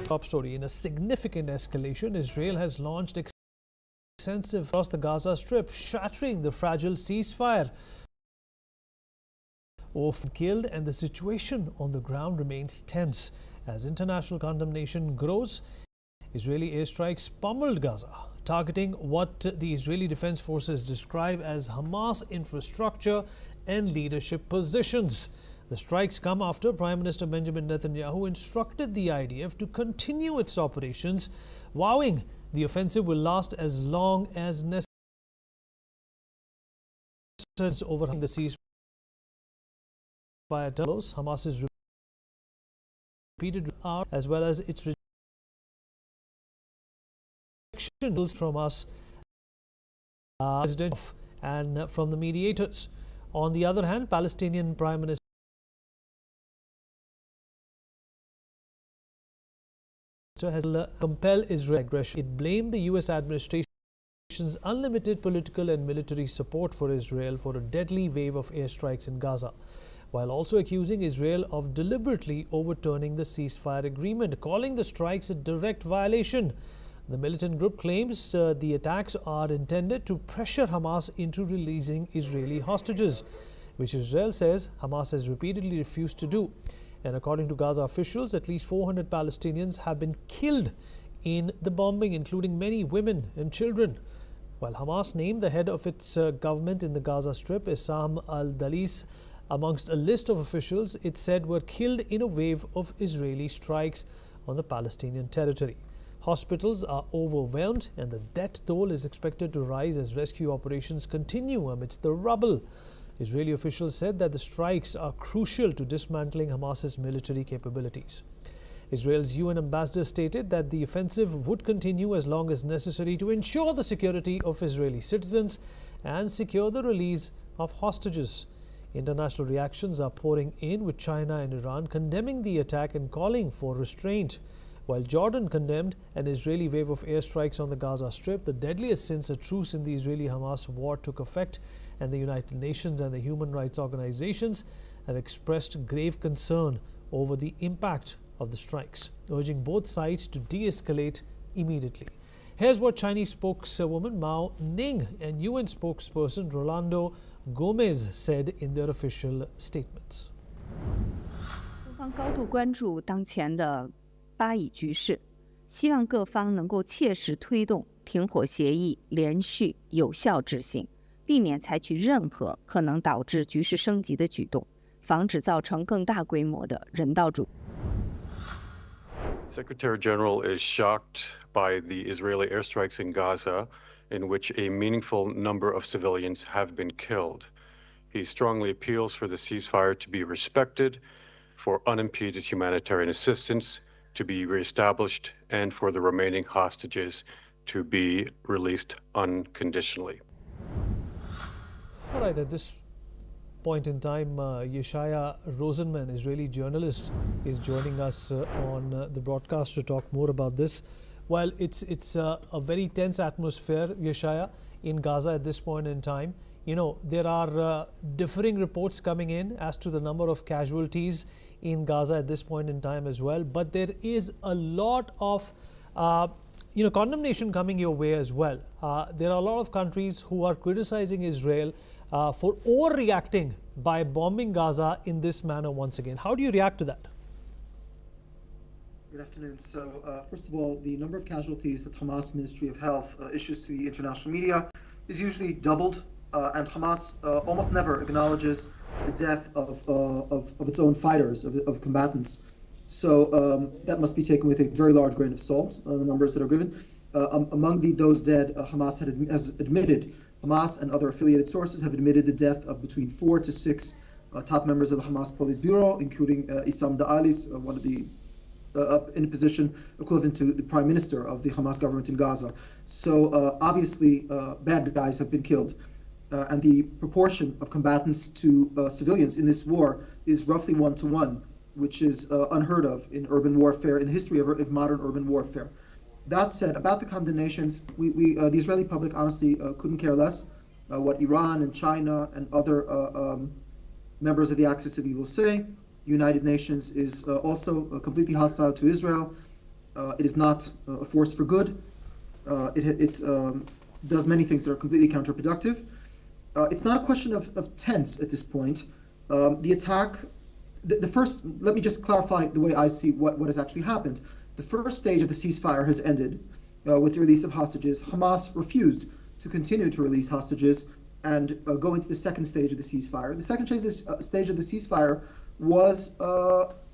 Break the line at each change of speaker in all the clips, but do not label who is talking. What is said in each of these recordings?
Top story. In a significant escalation, Israel has launched extensive across the Gaza Strip, shattering the fragile ceasefire. Of killed, and the situation on the ground remains tense. As international condemnation grows, Israeli airstrikes pummeled Gaza, targeting what the Israeli Defense Forces describe as Hamas infrastructure and leadership positions. The strikes come after Prime Minister Benjamin Netanyahu instructed the IDF to continue its operations, vowing the offensive will last as long as necessary. Overhang the ceasefire tunnels, Hamas's repeated as well as its rejections from us and from the mediators. On the other hand, Palestinian Prime Minister has compelled Israel aggression. It blamed the U.S. administration's unlimited political and military support for Israel for a deadly wave of airstrikes in Gaza, while also accusing Israel of deliberately overturning the ceasefire agreement, calling the strikes a direct violation. The militant group claims the attacks are intended to pressure Hamas into releasing Israeli hostages, which Israel says Hamas has repeatedly refused to do. And according to Gaza officials, at least 400 Palestinians have been killed in the bombing, including many women and children. While Hamas named the head of its government in the Gaza Strip, Issam al-Dalis, amongst a list of officials it said were killed in a wave of Israeli strikes on the Palestinian territory. Hospitals are overwhelmed and the death toll is expected to rise as rescue operations continue amidst the rubble. Israeli officials said that the strikes are crucial to dismantling Hamas's military capabilities. Israel's UN ambassador stated that the offensive would continue as long as necessary to ensure the security of Israeli citizens and secure the release of hostages. International reactions are pouring in, with China and Iran condemning the attack and calling for restraint. While Jordan condemned an Israeli wave of airstrikes on the Gaza Strip, the deadliest since a truce in the Israeli-Hamas war took effect, and the United Nations and the human rights organizations have expressed grave concern over the impact of the strikes, urging both sides to de-escalate immediately. Here's what Chinese spokeswoman Mao Ning and UN spokesperson Rolando Gomez said in their official statements.
中方高度关注当前的巴以局势，希望各方能够切实推动停火协议连续有效执行，避免采取任何可能导致局势升级的举动，防止造成更大规模的人道主义。
Secretary General is shocked by the Israeli airstrikes in Gaza, in which a meaningful number of civilians have been killed. He strongly appeals for the ceasefire to be respected, for unimpeded humanitarian assistance to be reestablished, and for the remaining hostages to be released unconditionally.
All right, at this point in time, Yeshaya Rosenman, Israeli journalist, is joining us on the broadcast to talk more about this. While it's a very tense atmosphere, Yeshaya, in Gaza at this point in time, you know, there are differing reports coming in as to the number of casualties in Gaza at this point in time as well. But there is a lot of, condemnation coming your way as well. There are a lot of countries who are criticizing Israel for overreacting by bombing Gaza in this manner once again. How do you react to that?
Good afternoon. So, first of all, the number of casualties that Hamas Ministry of Health issues to the international media is usually doubled, and Hamas almost never acknowledges the death of its own fighters, of combatants. So that must be taken with a very large grain of salt, the numbers that are given. Among those dead, Hamas has admitted, Hamas and other affiliated sources have admitted the death of between 4 to 6 top members of the Hamas Politburo, including Issam Da'alis, one of the in a position equivalent to the prime minister of the Hamas government in Gaza. So obviously bad guys have been killed. And the proportion of combatants to civilians in this war is roughly 1-to-1, which is unheard of in urban warfare, in the history of modern urban warfare. That said, about the condemnations, the Israeli public honestly couldn't care less what Iran and China and other members of the Axis of Evil say. United Nations is also completely hostile to Israel. It is not a force for good. It does many things that are completely counterproductive. It's not a question of tense at this point. The attack, the first, let me just clarify the way I see what has actually happened. The first stage of the ceasefire has ended with the release of hostages. Hamas refused to continue to release hostages and go into the second stage of the ceasefire. The second stage of the ceasefire was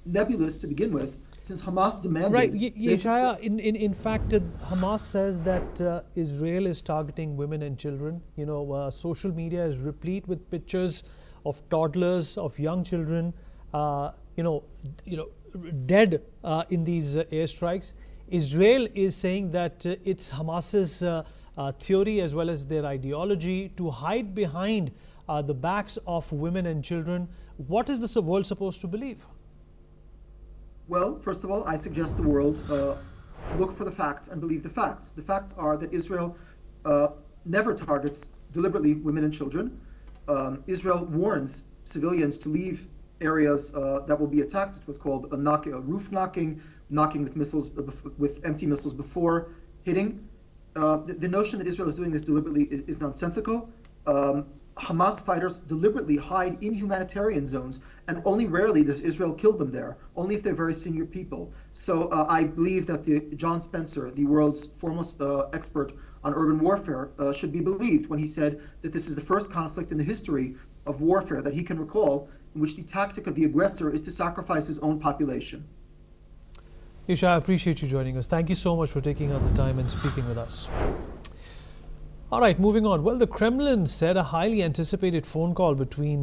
nebulous to begin with, since Hamas demanded...
Right, Yeshaya, in fact, Hamas says that Israel is targeting women and children. You know, social media is replete with pictures of toddlers, of young children, dead in these airstrikes. Israel is saying that it's Hamas's theory as well as their ideology to hide behind the backs of women and children. What is the world supposed to believe?
Well, first of all, I suggest the world look for the facts and believe the facts. The facts are that Israel never targets deliberately women and children. Israel warns civilians to leave areas that will be attacked. It was called a roof knocking with missiles, with empty missiles before hitting. The notion that Israel is doing this deliberately is nonsensical. Hamas fighters deliberately hide in humanitarian zones, and only rarely does Israel kill them there, only if they're very senior people. So I believe that John Spencer, the world's foremost expert on urban warfare, should be believed when he said that this is the first conflict in the history of warfare that he can recall in which the tactic of the aggressor is to sacrifice his own population.
Isha, I appreciate you joining us. Thank you so much for taking out the time and speaking with us. All right, moving on. Well, the Kremlin said a highly anticipated phone call between